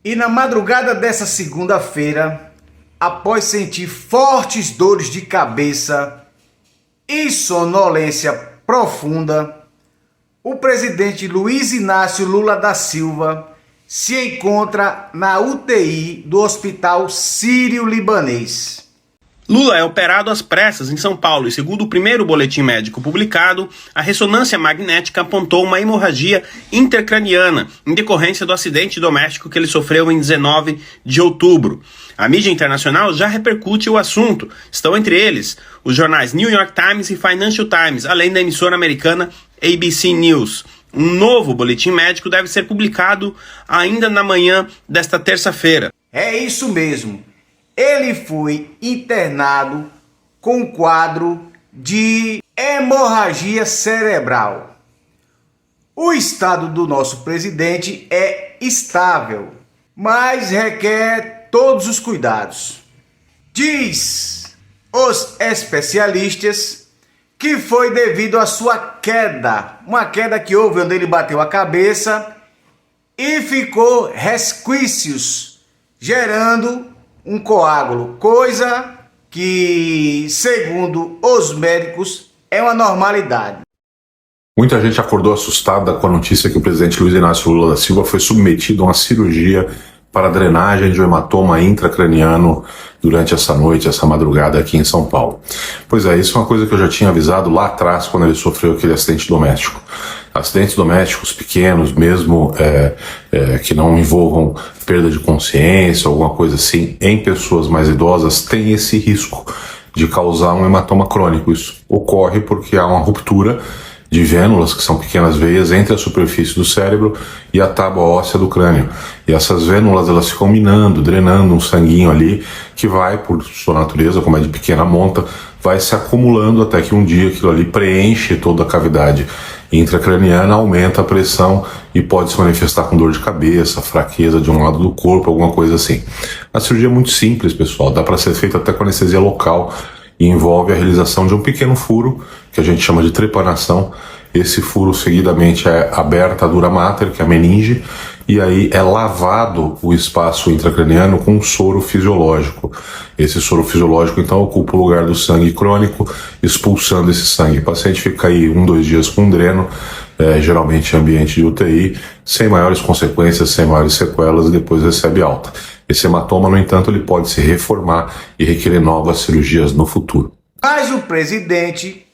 E na madrugada dessa segunda-feira, após sentir fortes dores de cabeça e sonolência profunda, o presidente Luiz Inácio Lula da Silva se encontra na UTI do Hospital Sírio-Libanês. Lula é operado às pressas em São Paulo e, segundo o primeiro boletim médico publicado, a ressonância magnética apontou uma hemorragia intracraniana em decorrência do acidente doméstico que ele sofreu em 19 de outubro. A mídia internacional já repercute o assunto. Estão entre eles os jornais New York Times e Financial Times, além da emissora americana ABC News. Um novo boletim médico deve ser publicado ainda na manhã desta terça-feira. É isso mesmo. Ele foi internado com quadro de hemorragia cerebral. O estado do nosso presidente é estável, mas requer todos os cuidados. Diz os especialistas que foi devido à sua queda, uma queda que houve onde ele bateu a cabeça e ficou resquícios, gerando um coágulo, coisa que, segundo os médicos, é uma normalidade. Muita gente acordou assustada com a notícia que o presidente Luiz Inácio Lula da Silva foi submetido a uma cirurgia para drenagem de um hematoma intracraniano durante essa noite, essa madrugada aqui em São Paulo. Pois é, isso é uma coisa que eu já tinha avisado lá atrás, quando ele sofreu aquele acidente doméstico. Acidentes domésticos pequenos, mesmo que não envolvam perda de consciência, alguma coisa assim, em pessoas mais idosas, tem esse risco de causar um hematoma crônico. Isso ocorre porque há uma ruptura de vênulas, que são pequenas veias, entre a superfície do cérebro e a tábua óssea do crânio. E essas vênulas, elas ficam minando, drenando um sanguinho ali, que vai, por sua natureza, como é de pequena monta, vai se acumulando até que um dia aquilo ali preenche toda a cavidade intracraniana, aumenta a pressão e pode se manifestar com dor de cabeça, fraqueza de um lado do corpo, alguma coisa assim. A cirurgia é muito simples, pessoal, dá para ser feita até com anestesia local, e envolve a realização de um pequeno furo, que a gente chama de trepanação. Esse furo seguidamente é aberta a dura mater, que é a meninge, e aí é lavado o espaço intracraniano com um soro fisiológico. Esse soro fisiológico então ocupa o lugar do sangue crônico, expulsando esse sangue. O paciente fica aí 1-2 dias com um dreno, geralmente em ambiente de UTI, sem maiores consequências, sem maiores sequelas, e depois recebe alta. Esse hematoma, no entanto, ele pode se reformar e requerer novas cirurgias no futuro. Mas o presidente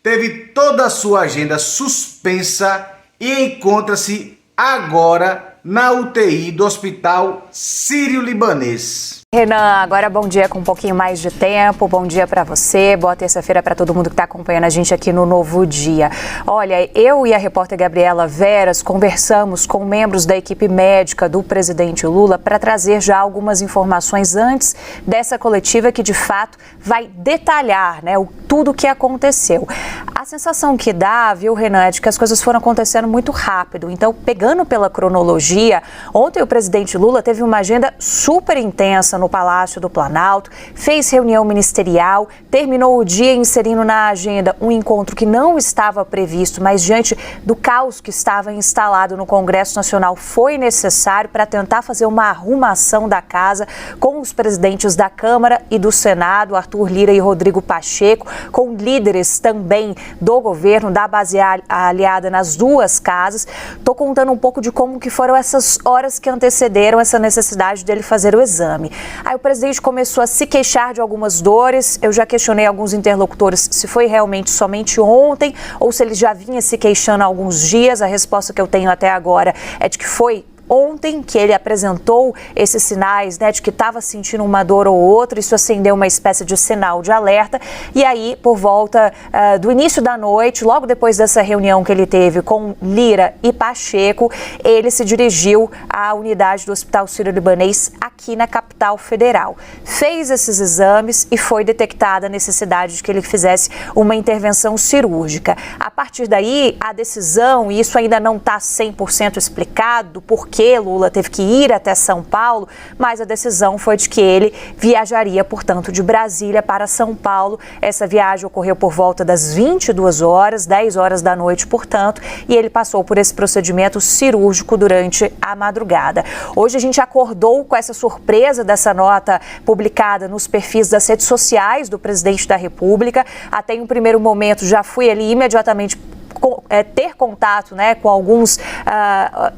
teve toda a sua agenda suspensa e encontra-se agora na UTI do Hospital Sírio-Libanês. Renan, agora bom dia com um pouquinho mais de tempo, bom dia para você, boa terça-feira para todo mundo que está acompanhando a gente aqui no Novo Dia. Olha, eu e a repórter Gabriela Veras conversamos com membros da equipe médica do presidente Lula para trazer já algumas informações antes dessa coletiva que de fato vai detalhar, né, tudo o que aconteceu. A sensação que dá, viu, Renan, é de que as coisas foram acontecendo muito rápido. Então, pegando pela cronologia, ontem o presidente Lula teve uma agenda super intensa no Palácio do Planalto, fez reunião ministerial, terminou o dia inserindo na agenda um encontro que não estava previsto, mas diante do caos que estava instalado no Congresso Nacional, foi necessário para tentar fazer uma arrumação da casa com os presidentes da Câmara e do Senado, Arthur Lira e Rodrigo Pacheco, com líderes também do governo, da base aliada nas duas casas. Estou contando um pouco de como que foram essas horas que antecederam essa necessidade dele fazer o exame. Aí o presidente começou a se queixar de algumas dores. Eu já questionei alguns interlocutores se foi realmente somente ontem ou se ele já vinha se queixando há alguns dias. A resposta que eu tenho até agora é de que foi ontem que ele apresentou esses sinais, né, de que estava sentindo uma dor ou outra. Isso acendeu uma espécie de sinal de alerta. E aí, por volta do início da noite, logo depois dessa reunião que ele teve com Lira e Pacheco, ele se dirigiu à unidade do Hospital Sírio-Libanês aqui na capital federal. Fez esses exames e foi detectada a necessidade de que ele fizesse uma intervenção cirúrgica. A partir daí, a decisão, e isso ainda não está 100% explicado, por que Lula teve que ir até São Paulo, mas a decisão foi de que ele viajaria, portanto, de Brasília para São Paulo. Essa viagem ocorreu por volta das 22 horas, 10 horas da noite, portanto, e ele passou por esse procedimento cirúrgico durante a madrugada. Hoje a gente acordou com essa surpresa dessa nota publicada nos perfis das redes sociais do presidente da República. Até em um primeiro momento já fui ali imediatamente ter contato, né, com alguns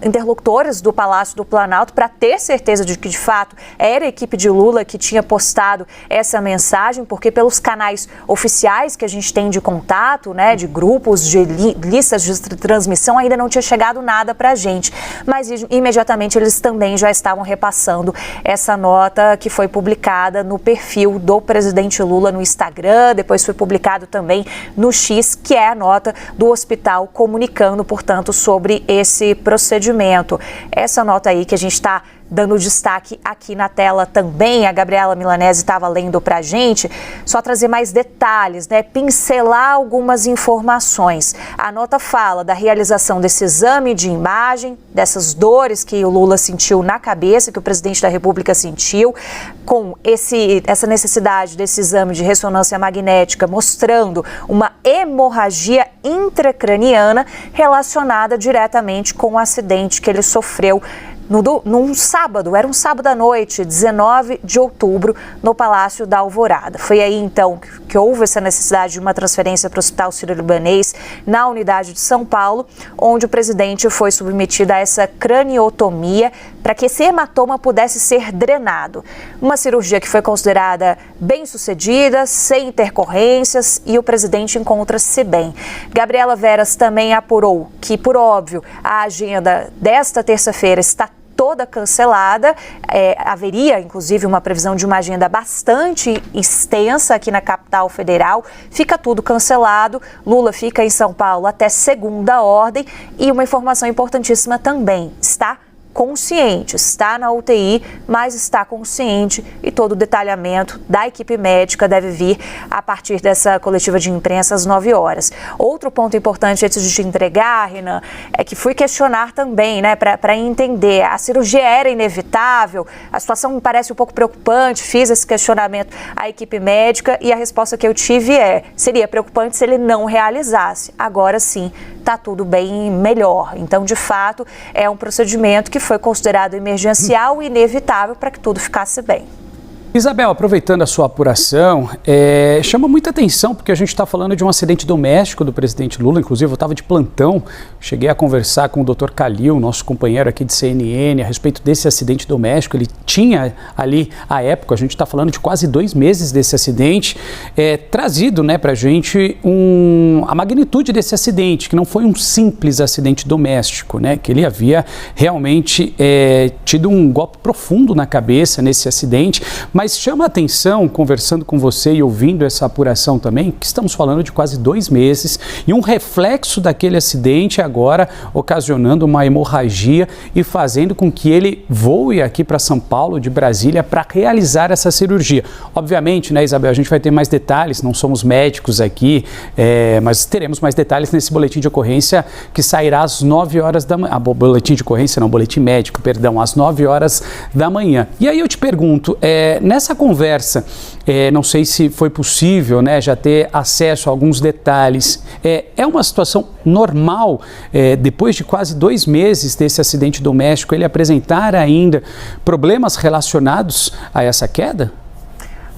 interlocutores do Palácio do Planalto para ter certeza de que, de fato, era a equipe de Lula que tinha postado essa mensagem, porque pelos canais oficiais que a gente tem de contato, né, de grupos, de listas de transmissão, ainda não tinha chegado nada para a gente. Mas imediatamente eles também já estavam repassando essa nota que foi publicada no perfil do presidente Lula no Instagram, depois foi publicado também no X, que é a nota do hospital comunicando, portanto, sobre esse procedimento. Essa nota aí que a gente está dando destaque aqui na tela também, a Gabriela Milanese estava lendo para a gente, só trazer mais detalhes, né? Pincelar algumas informações. A nota fala da realização desse exame de imagem, dessas dores que o Lula sentiu na cabeça, que o presidente da República sentiu, com essa necessidade desse exame de ressonância magnética mostrando uma hemorragia intracraniana relacionada diretamente com o acidente que ele sofreu num sábado, era um sábado à noite, 19 de outubro, no Palácio da Alvorada. Foi aí, então, que houve essa necessidade de uma transferência para o Hospital Sírio-Libanês, na unidade de São Paulo, onde o presidente foi submetido a essa craniotomia para que esse hematoma pudesse ser drenado. Uma cirurgia que foi considerada bem-sucedida, sem intercorrências, e o presidente encontra-se bem. Gabriela Veras também apurou que, por óbvio, a agenda desta terça-feira está toda cancelada, haveria inclusive uma previsão de uma agenda bastante extensa aqui na capital federal, fica tudo cancelado, Lula fica em São Paulo até segunda ordem, e uma informação importantíssima também, está consciente, está na UTI, mas está consciente, e todo o detalhamento da equipe médica deve vir a partir dessa coletiva de imprensa às 9 horas. Outro ponto importante antes de te entregar, Renan, é que fui questionar também, né, para entender, a cirurgia era inevitável, a situação me parece um pouco preocupante, fiz esse questionamento à equipe médica e a resposta que eu tive seria preocupante se ele não realizasse. Agora sim, está tudo bem melhor. Então, de fato, é um procedimento que foi considerado emergencial e inevitável para que tudo ficasse bem. Isabel, aproveitando a sua apuração, chama muita atenção porque a gente está falando de um acidente doméstico do presidente Lula. Inclusive, eu estava de plantão, cheguei a conversar com o Dr. Calil, nosso companheiro aqui de CNN, a respeito desse acidente doméstico. Ele tinha ali, à época, a gente está falando de quase 2 meses desse acidente, trazido, né, para a gente a magnitude desse acidente, que não foi um simples acidente doméstico, né, que ele havia realmente tido um golpe profundo na cabeça nesse acidente, mas chama a atenção, conversando com você e ouvindo essa apuração também, que estamos falando de quase 2 meses e um reflexo daquele acidente agora ocasionando uma hemorragia e fazendo com que ele voe aqui para São Paulo, de Brasília, para realizar essa cirurgia. Obviamente, né, Isabel, a gente vai ter mais detalhes, não somos médicos aqui, mas teremos mais detalhes nesse boletim de ocorrência que sairá às 9 horas da manhã. Boletim de ocorrência não, boletim médico, perdão, às 9 horas da manhã. E aí eu te pergunto, nessa conversa, não sei se foi possível, né, já ter acesso a alguns detalhes. É uma situação normal, depois de quase 2 meses desse acidente doméstico, ele apresentar ainda problemas relacionados a essa queda?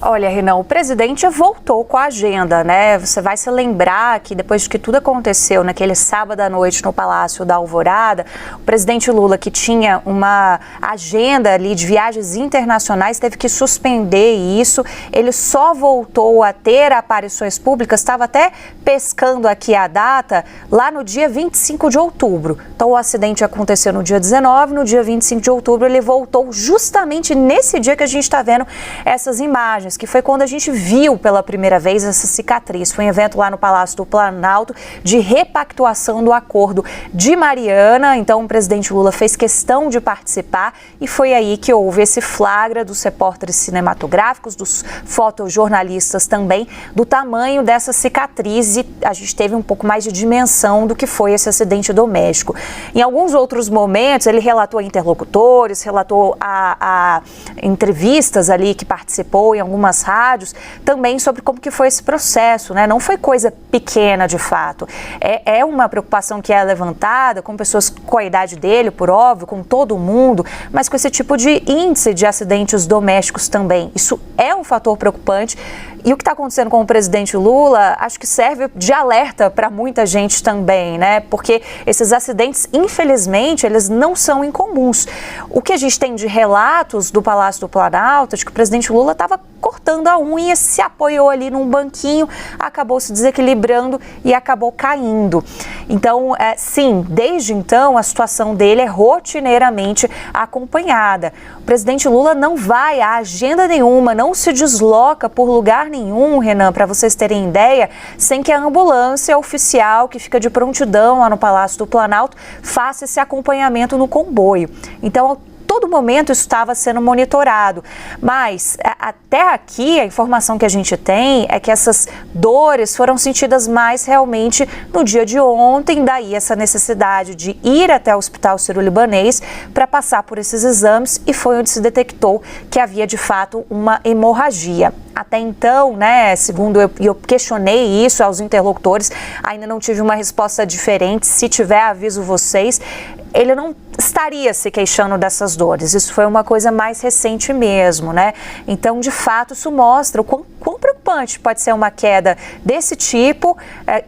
Olha, Renan, o presidente voltou com a agenda, né? Você vai se lembrar que depois de que tudo aconteceu naquele sábado à noite no Palácio da Alvorada, o presidente Lula, que tinha uma agenda ali de viagens internacionais, teve que suspender isso. Ele só voltou a ter aparições públicas, estava até pescando aqui a data, lá no dia 25 de outubro. Então o acidente aconteceu no dia 19, no dia 25 de outubro ele voltou justamente nesse dia que a gente está vendo essas imagens. imagens, que foi quando a gente viu pela primeira vez essa cicatriz. Foi um evento lá no Palácio do Planalto de repactuação do acordo de Mariana. Então o presidente Lula fez questão de participar e foi aí que houve esse flagra dos repórteres cinematográficos, dos fotojornalistas também, do tamanho dessa cicatriz, e a gente teve um pouco mais de dimensão do que foi esse acidente doméstico. Em alguns outros momentos, ele relatou a interlocutores, relatou a entrevistas ali que participou em algumas rádios, também sobre como que foi esse processo, né? Não foi coisa pequena, de fato. É uma preocupação que é levantada com pessoas com a idade dele, por óbvio, com todo mundo, mas com esse tipo de índice de acidentes domésticos também. Isso é um fator preocupante. E o que está acontecendo com o presidente Lula, acho que serve de alerta para muita gente também, né? Porque esses acidentes, infelizmente, eles não são incomuns. O que a gente tem de relatos do Palácio do Planalto é que o presidente Lula estava cortando a unha, se apoiou ali num banquinho, acabou se desequilibrando e acabou caindo. Então, sim, desde então a situação dele é rotineiramente acompanhada. O presidente Lula não vai a agenda nenhuma, não se desloca por lugar nenhum, Renan, para vocês terem ideia, sem que a ambulância oficial que fica de prontidão lá no Palácio do Planalto faça esse acompanhamento no comboio. Então, todo momento isso estava sendo monitorado, mas até aqui a informação que a gente tem é que essas dores foram sentidas mais realmente no dia de ontem, daí essa necessidade de ir até o Hospital Sírio-Libanês para passar por esses exames, e foi onde se detectou que havia de fato uma hemorragia. Até então, né, segundo eu questionei isso aos interlocutores, ainda não tive uma resposta diferente. Se tiver, aviso vocês. Ele não estaria se queixando dessas dores. Isso foi uma coisa mais recente mesmo, né? Então, de fato, isso mostra o quão preocupante pode ser uma queda desse tipo,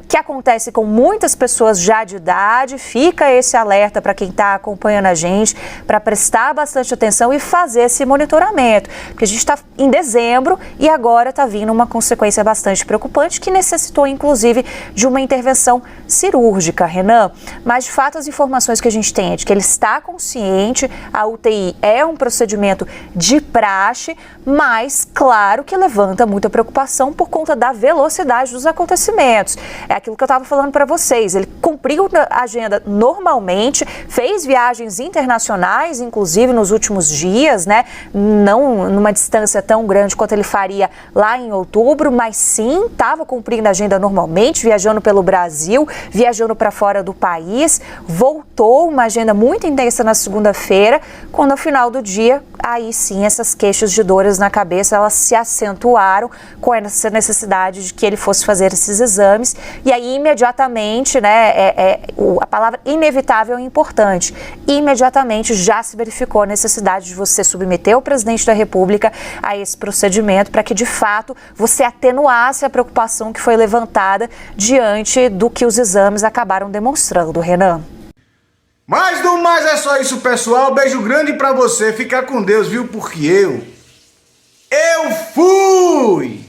que acontece com muitas pessoas já de idade. Fica esse alerta para quem está acompanhando a gente, para prestar bastante atenção e fazer esse monitoramento. Porque a gente está em dezembro e agora está vindo uma consequência bastante preocupante que necessitou, inclusive, de uma intervenção cirúrgica, Renan. Mas, de fato, as informações que a gente tem é de que ele está consciente, a UTI é um procedimento de praxe, mas, claro, que levanta muita preocupação por conta da velocidade dos acontecimentos. É aquilo que eu estava falando para vocês. Ele cumpriu a agenda normalmente, fez viagens internacionais, inclusive nos últimos dias, né? Não numa distância tão grande quanto ele faria lá em outubro, mas sim, estava cumprindo a agenda normalmente, viajando pelo Brasil, viajando para fora do país, voltou, uma agenda muito intensa na segunda-feira, quando ao final do dia, aí sim, essas queixas de dores na cabeça, elas se acentuaram com essa necessidade de que ele fosse fazer esses exames, e aí imediatamente, né, a palavra inevitável é importante, imediatamente já se verificou a necessidade de você submeter o presidente da República a esse procedimento para que, de fato, você atenuasse a preocupação que foi levantada diante do que os exames acabaram demonstrando, Renan. Mas do mais é só isso, pessoal. Beijo grande pra você. Fica com Deus, viu? Porque eu fui!